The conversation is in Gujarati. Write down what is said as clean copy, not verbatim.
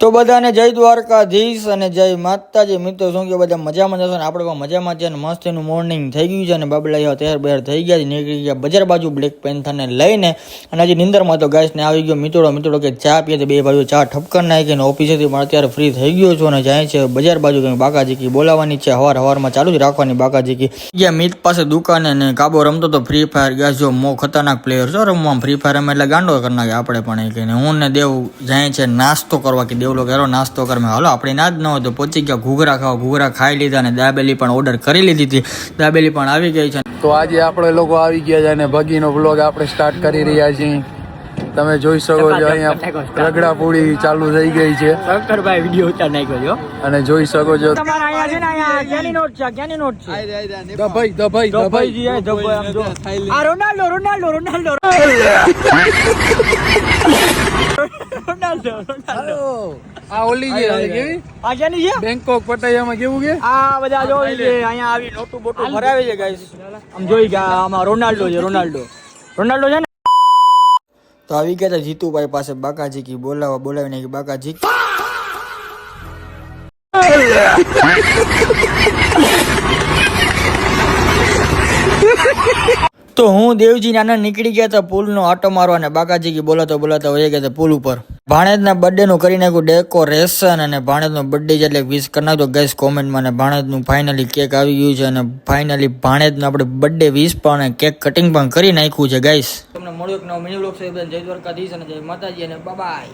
તો બધાને જય દ્વારકાધીશ અને જય માતાજી મિત્રો. શું કે બધા મજામાં જશો ને આપણે પણ મજામાં છે. અને મસ્ત એનું મોર્નિંગ થઈ ગયું છે અને બાબલા તૈયાર બહેર થઈ ગયા છે, નીકળી ગયા બજાર બાજુ બ્લેક પેન્થરને લઈને. અને હજી નિંદરમાં તો ગાઈસને આવી ગયો મિત્રો કે ચા પીએ. બે ભાઈઓ ચા ઠપકર નાખીને ઓફિસેથી પણ અત્યારે ફ્રી થઈ ગયો છું અને જાય છે બજાર બાજુ કંઈક બાકાજીકી બોલાવવાની છે. હવારમાં ચાલુ જ રાખવાની બાકાજીકી. ગયા મિત પાસે દુકાને ને કાબો રમતો તો ફ્રી ફાયર. ગાઈસ જો મો ખતરનાક પ્લેયર છો રમવામાં ફ્રી ફાયર એટલે ગાંડો કરી નાખે આપણે પણ. એ કહીને હું ને દેવ જાય છે નાસ્તો કરવા કે દેવલો કરો નાસ્તો કરે. હાલો આપણે ના જ ન હોય તો પહોંચી ગયા ઘૂઘરા ખાવા. ઘૂઘરા ખાઈ લીધા અને દાબેલી પણ ઓર્ડર કરી લીધી હતી. દાબેલી પણ આવી ગઈ છે. તો આજે આપણે લોકો આવી ગયા છે અને ભગીનો વ્લોગ આપણે સ્ટાર્ટ કરી રહ્યા છીએ. તમે જોઈ શકો છો અહીંયા રગડા પૂરી ચાલુ થઈ ગઈ છે. શંકરભાઈ વિડિયો ઉતાર નાખ્યો અને જોઈ શકો છો તમારા અહીંયા છે ને અહીંયા ક્યાંની નોટ છે? ક્યાંની નોટ છે? દભાઈ જી આ દભાઈ આમ જો. આ રોનાલ્ડો આ ઓલી છે કેવી આ ક્યાંની છે? બેંકોક પટાયામાં કેવું કે આ બધા જોઈ છે અહીંયા આવી નોટું બોટું ભરાવે છે ગાઈસ. આમ જોઈ ગયા આમાં રોનાલ્ડો છે ને. તો આવી ગયા હતા જીતુભાઈ પાસે બાકાજીકી બોલાવીને બાકાજીકી. તો હું દેવજી નાના નીકળી ગયા હતા પુલનો આટો મારવા અને બાકાજીકી બોલાતા વહી ગયા હતા પુલ ઉપર. ભાણેજના બર્થડે નું કરી નાખ્યું ડેકોરેશન અને ભાણેજનો બર્થડે છે એટલે વિશ કરી નાખજો ગાઈસ કોમેન્ટમાં. અને ભાણેજનું ફાઇનલી કેક આવી ગયું છે અને ફાઇનલી ભાણેજનું આપણે બર્થડે વિશ પણ કેક કટિંગ પણ કરી નાખ્યું છે ગાઈસ. તમને મળ્યો એક નવો મિની વ્લોગ છે. જય દ્વારકાધીશ અને જય માતાજી અને બાય.